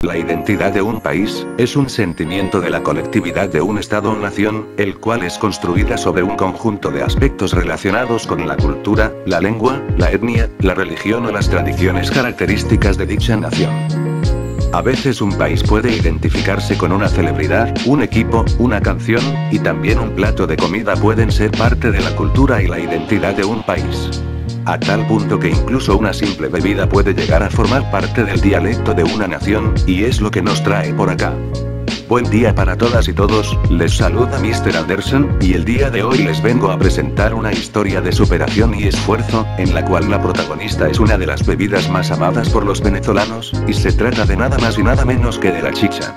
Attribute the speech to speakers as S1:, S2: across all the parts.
S1: La identidad de un país, es un sentimiento de la colectividad de un estado o nación, el cual es construida sobre un conjunto de aspectos relacionados con la cultura, la lengua, la etnia, la religión o las tradiciones características de dicha nación. A veces un país puede identificarse con una celebridad, un equipo, una canción, y también un plato de comida pueden ser parte de la cultura y la identidad de un país. A tal punto que incluso una simple bebida puede llegar a formar parte del dialecto de una nación, y es lo que nos trae por acá. Buen día para todas y todos, les saluda Mr. Anderson, y el día de hoy les vengo a presentar una historia de superación y esfuerzo, en la cual la protagonista es una de las bebidas más amadas por los venezolanos, y se trata de nada más y nada menos que de la chicha.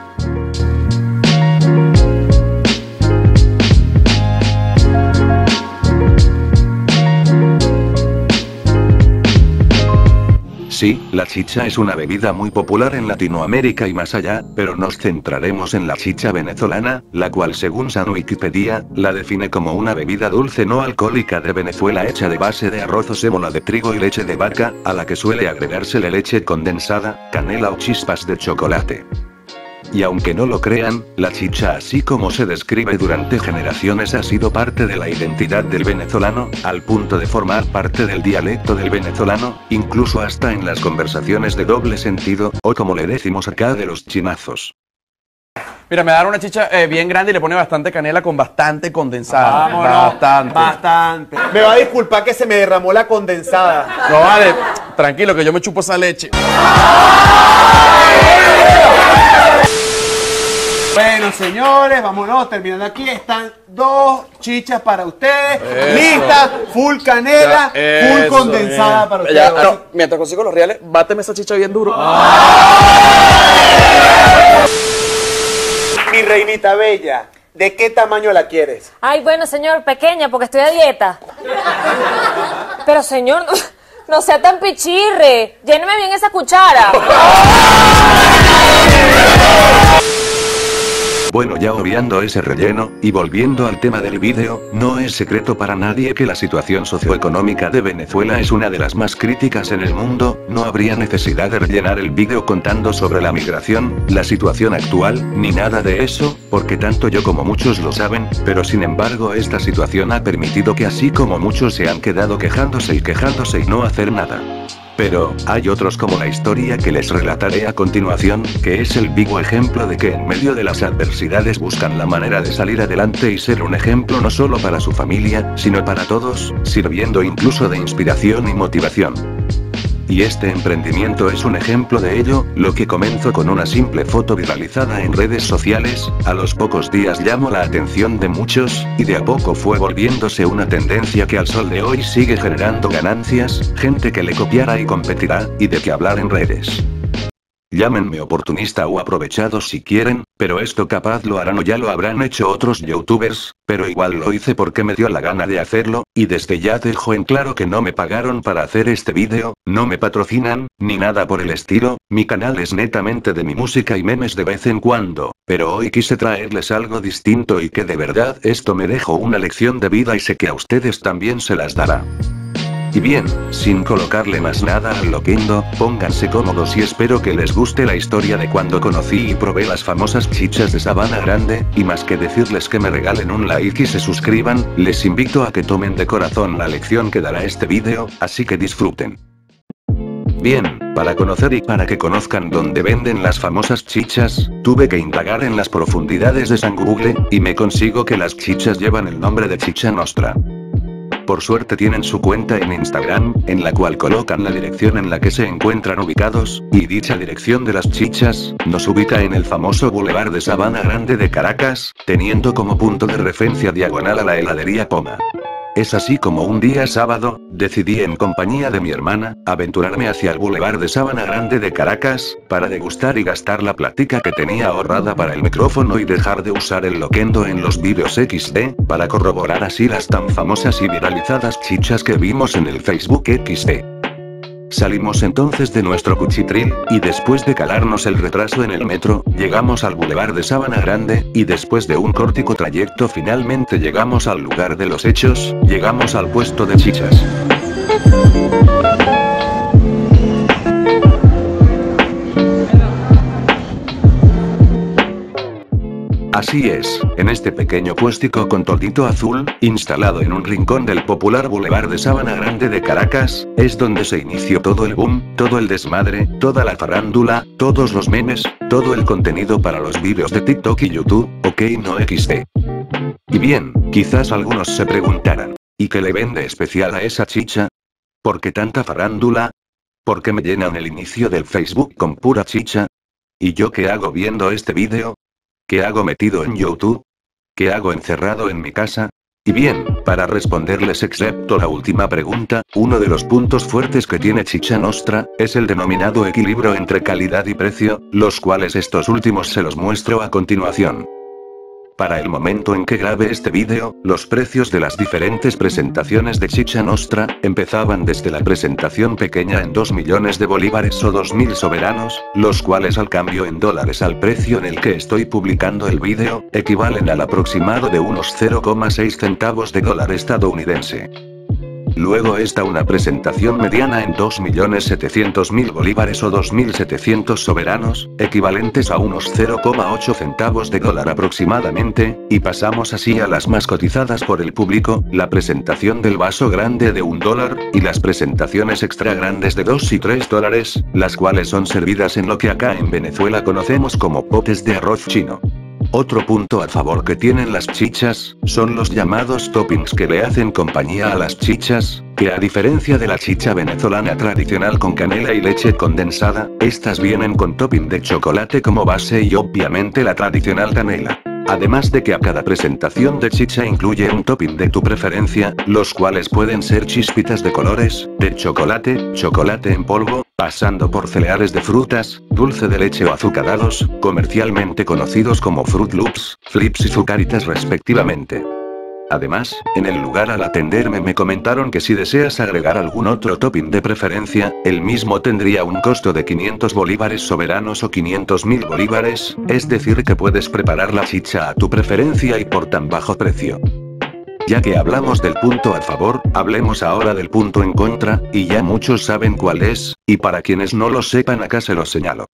S1: Sí, la chicha es una bebida muy popular en Latinoamérica y más allá, pero nos centraremos en la chicha venezolana, la cual según San Wikipedia, la define como una bebida dulce no alcohólica de Venezuela hecha de base de arroz o sémola de trigo y leche de vaca, a la que suele agregársele leche condensada, canela o chispas de chocolate. Y aunque no lo crean, la chicha así como se describe durante generaciones ha sido parte de la identidad del venezolano, al punto de formar parte del dialecto del venezolano, incluso hasta en las conversaciones de doble sentido, o como le decimos acá de los chinazos.
S2: Mira, me dan una chicha bien grande y le pone bastante canela con bastante condensada.
S3: Vámonos, bastante. Me va a disculpar que se me derramó la condensada.
S2: No vale, tranquilo que yo me chupo esa leche.
S3: Bueno, señores, vámonos, terminando aquí. Están 2 chichas para ustedes. Listas, full canela, full condensada para ustedes.
S2: Ya, no, mientras consigo los reales, báteme esa chicha bien duro.
S3: Mi reinita bella, ¿de qué tamaño la quieres?
S4: Ay, bueno, señor, pequeña, porque estoy a dieta. Pero, señor, no sea tan pichirre. Lléneme bien esa cuchara.
S1: Bueno, ya obviando ese relleno, y volviendo al tema del vídeo, no es secreto para nadie que la situación socioeconómica de Venezuela es una de las más críticas en el mundo, no habría necesidad de rellenar el vídeo contando sobre la migración, la situación actual, ni nada de eso, porque tanto yo como muchos lo saben, pero sin embargo esta situación ha permitido que así como muchos se han quedado quejándose y no hacer nada. Pero, hay otros como la historia que les relataré a continuación, que es el vivo ejemplo de que en medio de las adversidades buscan la manera de salir adelante y ser un ejemplo no solo para su familia, sino para todos, sirviendo incluso de inspiración y motivación. Y este emprendimiento es un ejemplo de ello, lo que comenzó con una simple foto viralizada en redes sociales, a los pocos días llamó la atención de muchos, y de a poco fue volviéndose una tendencia que al sol de hoy sigue generando ganancias, gente que le copiará y competirá, y de qué hablar en redes. Llámenme oportunista o aprovechado si quieren, pero esto capaz lo harán o ya lo habrán hecho otros youtubers, pero igual lo hice porque me dio la gana de hacerlo, y desde ya dejo en claro que no me pagaron para hacer este vídeo, no me patrocinan, ni nada por el estilo, mi canal es netamente de mi música y memes de vez en cuando, pero hoy quise traerles algo distinto y que de verdad esto me dejó una lección de vida y sé que a ustedes también se las dará. Y bien, sin colocarle más nada al loquendo, pónganse cómodos y espero que les guste la historia de cuando conocí y probé las famosas chichas de Sabana Grande, y más que decirles que me regalen un like y se suscriban, les invito a que tomen de corazón la lección que dará este vídeo, así que disfruten. Bien, para conocer y para que conozcan dónde venden las famosas chichas, tuve que indagar en las profundidades de San Google, y me consigo que las chichas llevan el nombre de Chicha Nostra. Por suerte tienen su cuenta en Instagram, en la cual colocan la dirección en la que se encuentran ubicados, y dicha dirección de las chichas, nos ubica en el famoso Boulevard de Sabana Grande de Caracas, teniendo como punto de referencia diagonal a la heladería Poma. Es así como un día sábado, decidí en compañía de mi hermana, aventurarme hacia el Boulevard de Sabana Grande de Caracas, para degustar y gastar la platica que tenía ahorrada para el micrófono y dejar de usar el loquendo en los vídeos XD, para corroborar así las tan famosas y viralizadas chichas que vimos en el Facebook XD. Salimos entonces de nuestro cuchitril, y después de calarnos el retraso en el metro, llegamos al Boulevard de Sabana Grande, y después de un cortico trayecto finalmente llegamos al lugar de los hechos, llegamos al puesto de chichas. Así es, en este pequeño puestico con toldito azul, instalado en un rincón del popular Boulevard de Sabana Grande de Caracas, es donde se inició todo el boom, todo el desmadre, toda la farándula, todos los memes, todo el contenido para los vídeos de TikTok y YouTube, ok no XD. Y bien, quizás algunos se preguntarán, ¿y qué le vende especial a esa chicha? ¿Por qué tanta farándula? ¿Por qué me llenan el inicio del Facebook con pura chicha? ¿Y yo qué hago viendo este vídeo? ¿Qué hago metido en YouTube? ¿Qué hago encerrado en mi casa? Y bien, para responderles excepto la última pregunta, uno de los puntos fuertes que tiene Chicha Nostra, es el denominado equilibrio entre calidad y precio, los cuales estos últimos se los muestro a continuación. Para el momento en que grabe este vídeo, los precios de las diferentes presentaciones de Chicha Nostra, empezaban desde la presentación pequeña en 2 millones de bolívares o 2.000 soberanos, los cuales al cambio en dólares al precio en el que estoy publicando el vídeo, equivalen al aproximado de unos 0,6 centavos de dólar estadounidense. Luego está una presentación mediana en 2.700.000 bolívares o 2.700 soberanos, equivalentes a unos 0,8 centavos de dólar aproximadamente, y pasamos así a las más cotizadas por el público, la presentación del vaso grande de $1, y las presentaciones extra grandes de 2 y 3 dólares, las cuales son servidas en lo que acá en Venezuela conocemos como potes de arroz chino. Otro punto a favor que tienen las chichas, son los llamados toppings que le hacen compañía a las chichas, que a diferencia de la chicha venezolana tradicional con canela y leche condensada, estas vienen con topping de chocolate como base y obviamente la tradicional canela. Además de que a cada presentación de chicha incluye un topping de tu preferencia, los cuales pueden ser chispitas de colores, de chocolate, chocolate en polvo, pasando por cereales de frutas, dulce de leche o azucarados, comercialmente conocidos como Fruit Loops, Flips y Zucaritas respectivamente. Además, en el lugar al atenderme me comentaron que si deseas agregar algún otro topping de preferencia, el mismo tendría un costo de 500 bolívares soberanos o 500.000 bolívares, es decir que puedes preparar la chicha a tu preferencia y por tan bajo precio. Ya que hablamos del punto a favor, hablemos ahora del punto en contra, y ya muchos saben cuál es, y para quienes no lo sepan acá se los señalo.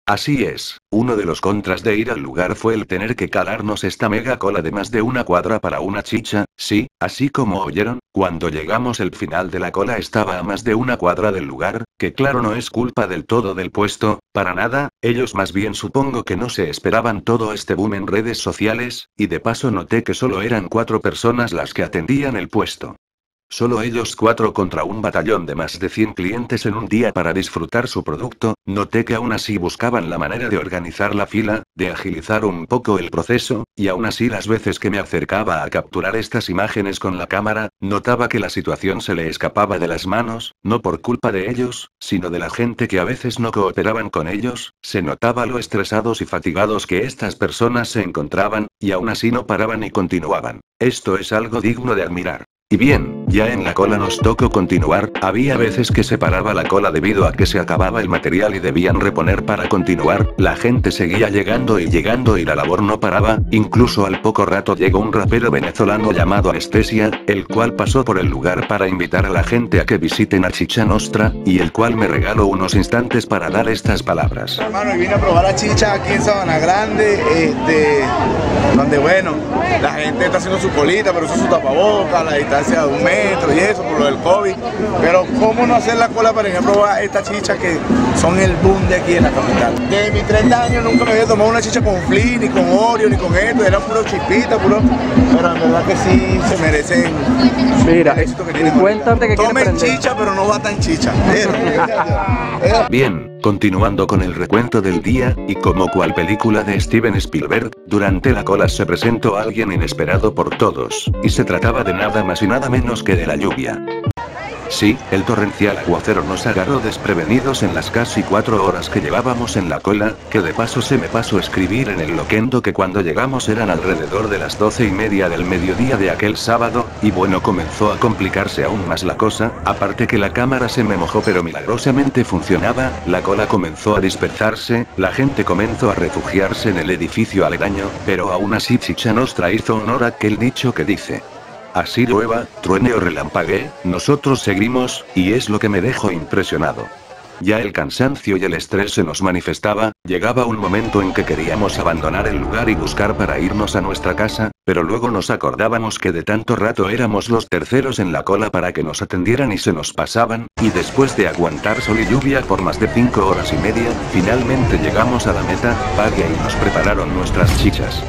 S1: Así es, uno de los contras de ir al lugar fue el tener que calarnos esta mega cola de más de una cuadra para una chicha, sí, así como oyeron, cuando llegamos el final de la cola estaba a más de una cuadra del lugar, que claro no es culpa del todo del puesto, para nada, ellos más bien supongo que no se esperaban todo este boom en redes sociales, y de paso noté que solo eran 4 personas las que atendían el puesto. Solo ellos 4 contra un batallón de más de 100 clientes en un día para disfrutar su producto, noté que aún así buscaban la manera de organizar la fila, de agilizar un poco el proceso, y aún así las veces que me acercaba a capturar estas imágenes con la cámara, notaba que la situación se le escapaba de las manos, no por culpa de ellos, sino de la gente que a veces no cooperaban con ellos, se notaba lo estresados y fatigados que estas personas se encontraban, y aún así no paraban y continuaban. Esto es algo digno de admirar. Y bien, ya en la cola nos tocó continuar, había veces que se paraba la cola debido a que se acababa el material y debían reponer para continuar, la gente seguía llegando y la labor no paraba, incluso al poco rato llegó un rapero venezolano llamado Anestesia, el cual pasó por el lugar para invitar a la gente a que visiten a Chicha Nostra, y el cual me regaló unos instantes para dar estas palabras.
S5: Hermano, y vine a probar la chicha aquí en Sabana Grande, donde bueno, la gente está haciendo su colita, pero eso es su tapabocas, la distancia de 1 metro y eso por lo del COVID, pero cómo no hacer la cola para ir a probar esta chicha que son el boom de aquí en la capital. Desde mis 30 años nunca me había tomado una chicha con Flea, ni con Oreo, ni con esto, era puro chispita, puro, pero en verdad que sí se merecen.
S3: Mira,
S5: cuéntate que tomen chicha, pero no batan chicha.
S1: Bien, continuando con el recuento del día, y como cual película de Steven Spielberg, durante la cola se presentó alguien inesperado por todos, y se trataba de nada más y nada menos que de la lluvia. Sí, el torrencial aguacero nos agarró desprevenidos en las casi 4 horas que llevábamos en la cola, que de paso se me pasó escribir en el loquendo que cuando llegamos eran alrededor de las 12:30 del mediodía de aquel sábado, y bueno comenzó a complicarse aún más la cosa, aparte que la cámara se me mojó pero milagrosamente funcionaba, la cola comenzó a dispersarse, la gente comenzó a refugiarse en el edificio aledaño, pero aún así Chicha Nostra hizo honor a aquel dicho que dice: así llueva, truene o relampaguee, nosotros seguimos, y es lo que me dejó impresionado. Ya el cansancio y el estrés se nos manifestaba, llegaba un momento en que queríamos abandonar el lugar y buscar para irnos a nuestra casa, pero luego nos acordábamos que de tanto rato éramos los terceros en la cola para que nos atendieran y se nos pasaban, y después de aguantar sol y lluvia por más de 5 horas y media, finalmente llegamos a la meta, pague y nos prepararon nuestras chichas.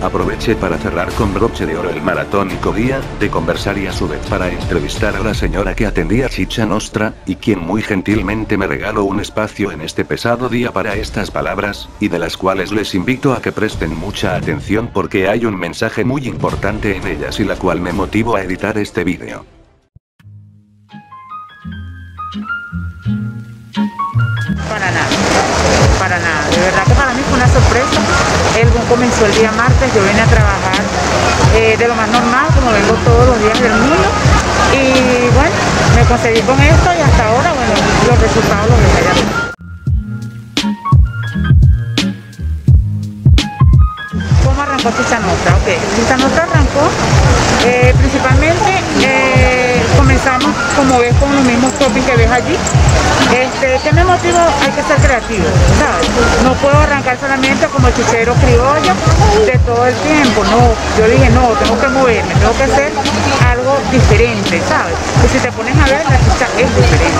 S1: Aproveché para cerrar con broche de oro el maratónico día de conversar y a su vez para entrevistar a la señora que atendía Chicha Nostra, y quien muy gentilmente me regaló un espacio en este pesado día para estas palabras, y de las cuales les invito a que presten mucha atención porque hay un mensaje muy importante en ellas y la cual me motivó a editar este vídeo.
S6: Para nada, de verdad que para mí fue una sorpresa. El boom comenzó el día martes, yo vine a trabajar de lo más normal, como vengo todos los días del mundo, y bueno, me conseguí con esto y hasta ahora, bueno, los resultados los dejé ya. ¿Cómo arrancó Chicha Nostra? Ok, Chicha Nostra arrancó principalmente, comenzamos como ves con los mismos toppings que ves allí. ¿Qué me motivó? Hay que ser creativo, ¿sabes? No puedo arrancar solamente como chichero criollo de todo el tiempo, no. Yo dije, no, tengo que moverme, tengo que hacer algo diferente, ¿sabes? Y si te pones a ver, la chicha es diferente.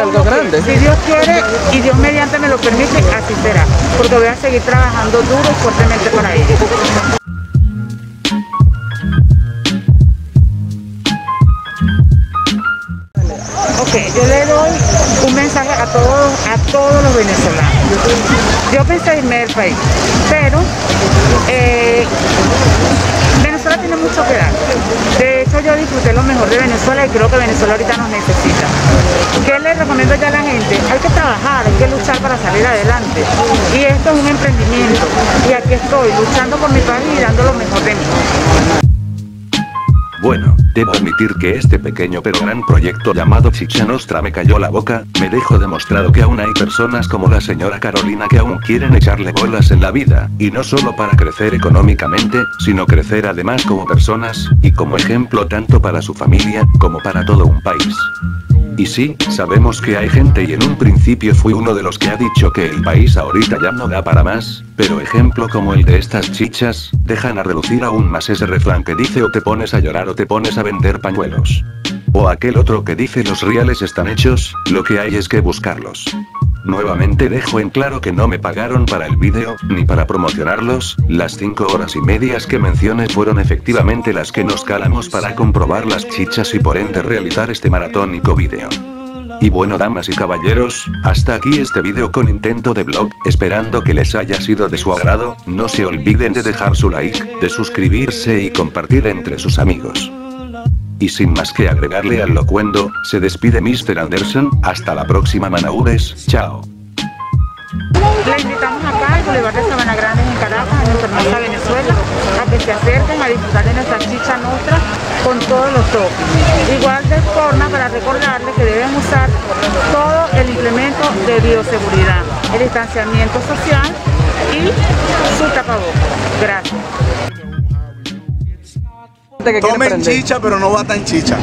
S2: Algo grande.
S6: Si Dios quiere y Dios mediante me lo permite, así será. Porque voy a seguir trabajando duro y fuertemente para ello. Ok, yo le doy un mensaje a todos los venezolanos. Yo pensé irme del país, pero Venezuela tiene mucho que dar. De hecho, yo disfruté lo mejor de Venezuela y creo que Venezuela ahorita nos necesita. ¿Qué le recomiendo ya a la gente? Hay que trabajar, hay que luchar para salir adelante. Y esto es un emprendimiento. Y aquí estoy, luchando por mi país y dando lo mejor de mí.
S1: Bueno, debo admitir que este pequeño pero gran proyecto llamado Chicha Nostra me cayó la boca, me dejó demostrado que aún hay personas como la señora Carolina que aún quieren echarle bolas en la vida, y no solo para crecer económicamente, sino crecer además como personas, y como ejemplo tanto para su familia, como para todo un país. Y sí, sabemos que hay gente y en un principio fui uno de los que ha dicho que el país ahorita ya no da para más, pero ejemplo como el de estas chichas, dejan a relucir aún más ese refrán que dice o te pones a llorar o te pones a vender pañuelos. O aquel otro que dice los reales están hechos, lo que hay es que buscarlos. Nuevamente dejo en claro que no me pagaron para el vídeo, ni para promocionarlos, las 5 horas y medias que mencioné fueron efectivamente las que nos calamos para comprobar las chichas y por ende realizar este maratónico vídeo. Y bueno, damas y caballeros, hasta aquí este vídeo con intento de vlog, esperando que les haya sido de su agrado, no se olviden de dejar su like, de suscribirse y compartir entre sus amigos. Y sin más que agregarle al locuendo, se despide Mr. Anderson, hasta la próxima Manaures, chao.
S6: La invitamos acá al Boulevard de Sabana Grande en Caracas, en nuestra hermosa Venezuela, a que se acerquen a disfrutar de nuestra Chicha Nostra con todos los toppings. Igual de forma para recordarles que deben usar todo el implemento de bioseguridad, el distanciamiento social y su tapabocas. Gracias.
S5: Tomen chicha, pero no batan chicha.